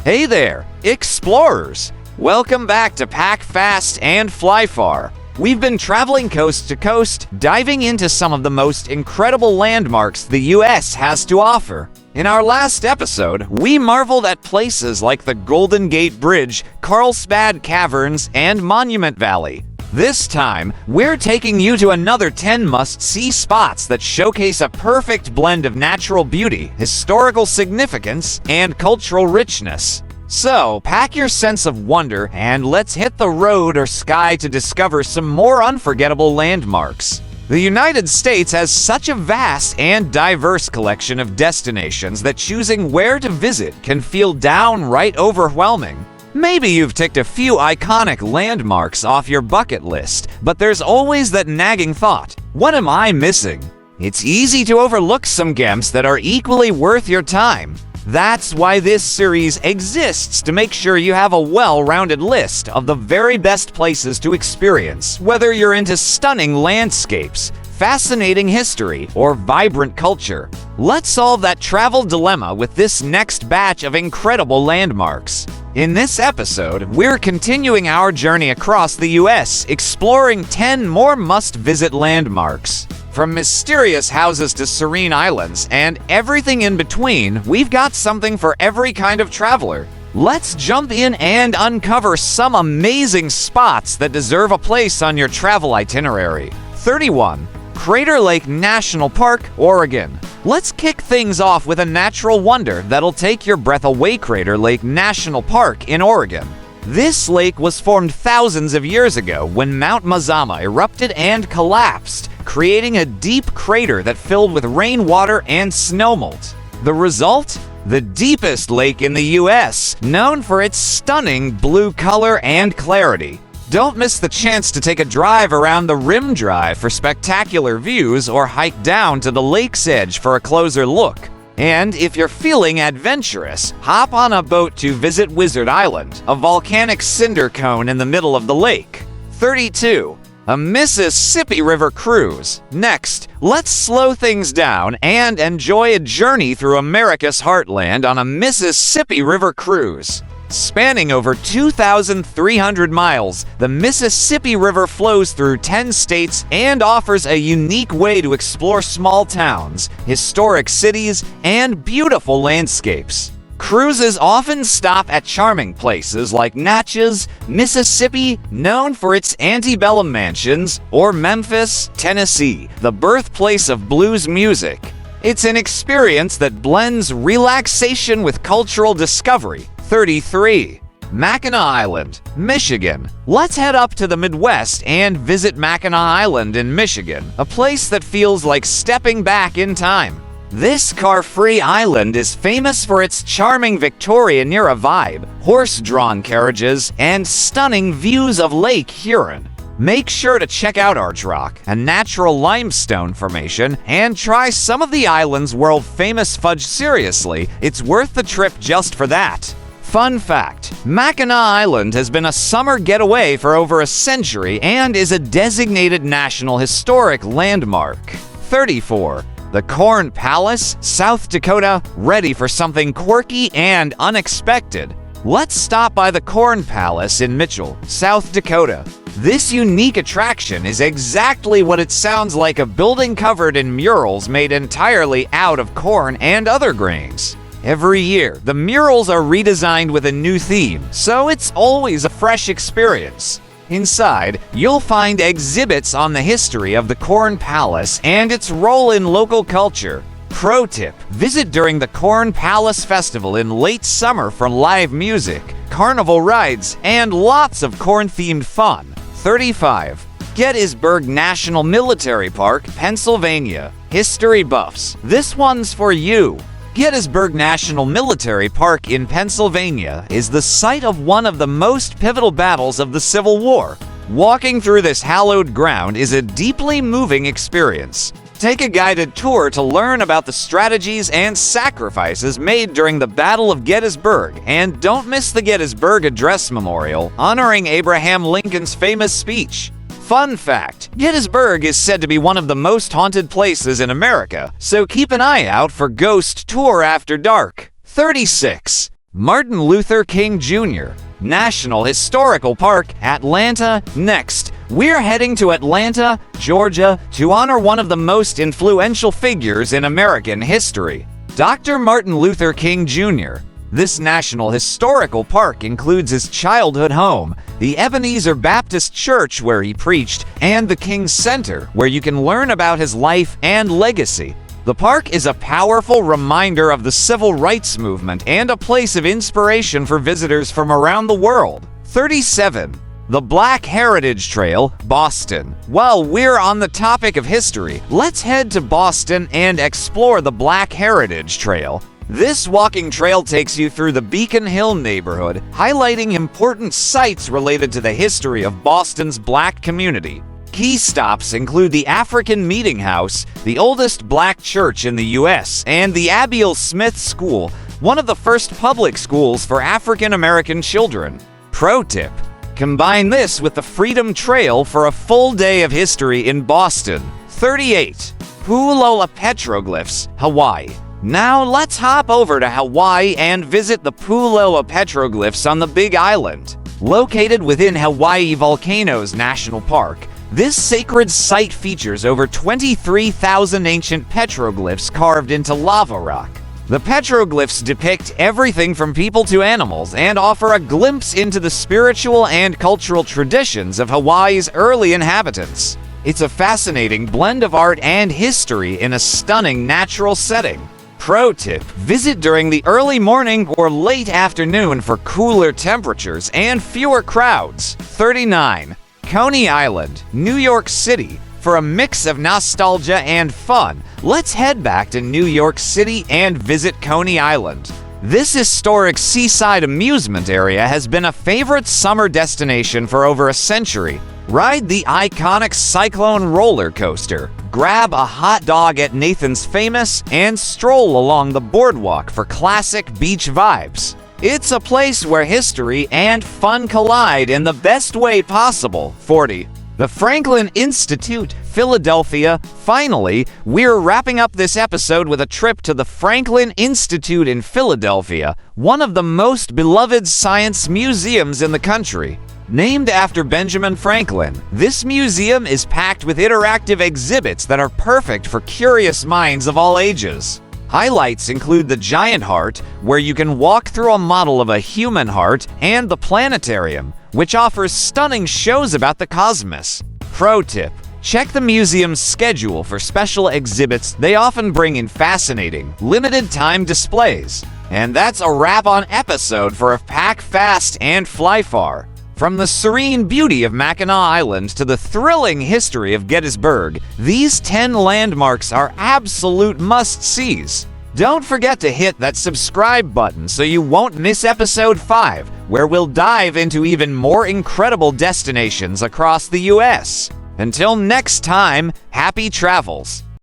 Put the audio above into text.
Hey there, explorers! Welcome back to Pack Fast and Fly Far. We've been traveling coast to coast, diving into some of the most incredible landmarks the US has to offer. In our last episode, we marveled at places like the Golden Gate Bridge, Carlsbad Caverns, and Monument Valley. This time, we're taking you to another 10 must-see spots that showcase a perfect blend of natural beauty, historical significance, and cultural richness. So, pack your sense of wonder and let's hit the road or sky to discover some more unforgettable landmarks. The United States has such a vast and diverse collection of destinations that choosing where to visit can feel downright overwhelming. Maybe you've ticked a few iconic landmarks off your bucket list, but there's always that nagging thought, what am I missing? It's easy to overlook some gems that are equally worth your time. That's why this series exists, to make sure you have a well-rounded list of the very best places to experience, whether you're into stunning landscapes, fascinating history, or vibrant culture. Let's solve that travel dilemma with this next batch of incredible landmarks. In this episode, we're continuing our journey across the US, exploring 10 more must-visit landmarks. From mysterious houses to serene islands, and everything in between, we've got something for every kind of traveler. Let's jump in and uncover some amazing spots that deserve a place on your travel itinerary. 31. Crater Lake National Park, Oregon. Let's kick things off with a natural wonder that'll take your breath away. Crater Lake National Park in Oregon. This lake was formed thousands of years ago when Mount Mazama erupted and collapsed, creating a deep crater that filled with rainwater and snowmelt. The result? The deepest lake in the US, known for its stunning blue color and clarity. Don't miss the chance to take a drive around the Rim Drive for spectacular views or hike down to the lake's edge for a closer look. And if you're feeling adventurous, hop on a boat to visit Wizard Island, a volcanic cinder cone in the middle of the lake. 32. A Mississippi River cruise. Next, let's slow things down and enjoy a journey through America's heartland on a Mississippi River cruise. Spanning over 2,300 miles, the Mississippi River flows through 10 states and offers a unique way to explore small towns, historic cities, and beautiful landscapes. Cruises often stop at charming places like Natchez, Mississippi, known for its antebellum mansions, or Memphis, Tennessee, the birthplace of blues music. It's an experience that blends relaxation with cultural discovery. 33. Mackinac Island, Michigan. Let's head up to the Midwest and visit Mackinac Island in Michigan, a place that feels like stepping back in time. This car-free island is famous for its charming Victorian-era vibe, horse-drawn carriages, and stunning views of Lake Huron. Make sure to check out Arch Rock, a natural limestone formation, and try some of the island's world-famous fudge. Seriously, it's worth the trip just for that. Fun fact, Mackinac Island has been a summer getaway for over a century and is a designated National Historic Landmark. 34. The Corn Palace, South Dakota, ready for something quirky and unexpected. Let's stop by the Corn Palace in Mitchell, South Dakota. This unique attraction is exactly what it sounds like, a building covered in murals made entirely out of corn and other grains. Every year, the murals are redesigned with a new theme, so it's always a fresh experience. Inside, you'll find exhibits on the history of the Corn Palace and its role in local culture. Pro tip, visit during the Corn Palace Festival in late summer for live music, carnival rides, and lots of corn-themed fun. 35. Gettysburg National Military Park, Pennsylvania. History buffs, this one's for you. Gettysburg National Military Park in Pennsylvania is the site of one of the most pivotal battles of the Civil War. Walking through this hallowed ground is a deeply moving experience. Take a guided tour to learn about the strategies and sacrifices made during the Battle of Gettysburg, and don't miss the Gettysburg Address Memorial, honoring Abraham Lincoln's famous speech. Fun fact, Gettysburg is said to be one of the most haunted places in America, so keep an eye out for Ghost Tour After Dark. 36. Martin Luther King Jr. National Historical Park, Atlanta. Next, we're heading to Atlanta, Georgia, to honor one of the most influential figures in American history, Dr. Martin Luther King Jr. This National Historical Park includes his childhood home, the Ebenezer Baptist Church where he preached, and the King Center, where you can learn about his life and legacy. The park is a powerful reminder of the civil rights movement and a place of inspiration for visitors from around the world. 37. The Black Heritage Trail, Boston. While we're on the topic of history, let's head to Boston and explore the Black Heritage Trail. This walking trail takes you through the Beacon Hill neighborhood, highlighting important sites related to the history of Boston's Black community. Key stops include the African Meeting House, the oldest Black church in the U.S., and the Abiel Smith School, one of the first public schools for African American children. Pro tip: combine this with the Freedom Trail for a full day of history in Boston. 38. Puu Loa petroglyphs, Hawaii. Now let's hop over to Hawaii and visit the Puu Loa petroglyphs on the Big Island. Located within Hawaii Volcanoes National Park, this sacred site features over 23,000 ancient petroglyphs carved into lava rock. The petroglyphs depict everything from people to animals and offer a glimpse into the spiritual and cultural traditions of Hawaii's early inhabitants. It's a fascinating blend of art and history in a stunning natural setting. Pro tip: visit during the early morning or late afternoon for cooler temperatures and fewer crowds. 39. Coney Island, New York City. For a mix of nostalgia and fun, let's head back to New York City and visit Coney Island. This historic seaside amusement area has been a favorite summer destination for over a century. Ride the iconic Cyclone roller coaster, grab a hot dog at Nathan's Famous, and stroll along the boardwalk for classic beach vibes. It's a place where history and fun collide in the best way possible. 40. The Franklin Institute, Philadelphia. Finally, we're wrapping up this episode with a trip to the Franklin Institute in Philadelphia, one of the most beloved science museums in the country. Named after Benjamin Franklin, this museum is packed with interactive exhibits that are perfect for curious minds of all ages. Highlights include the Giant Heart, where you can walk through a model of a human heart, and the Planetarium, which offers stunning shows about the cosmos. Pro tip: check the museum's schedule for special exhibits. They often bring in fascinating, limited-time displays. And that's a wrap on episode for Pack Fast and Fly Far. From the serene beauty of Mackinac Island to the thrilling history of Gettysburg, these 10 landmarks are absolute must-sees. Don't forget to hit that subscribe button so you won't miss episode 5, where we'll dive into even more incredible destinations across the U.S. Until next time, happy travels!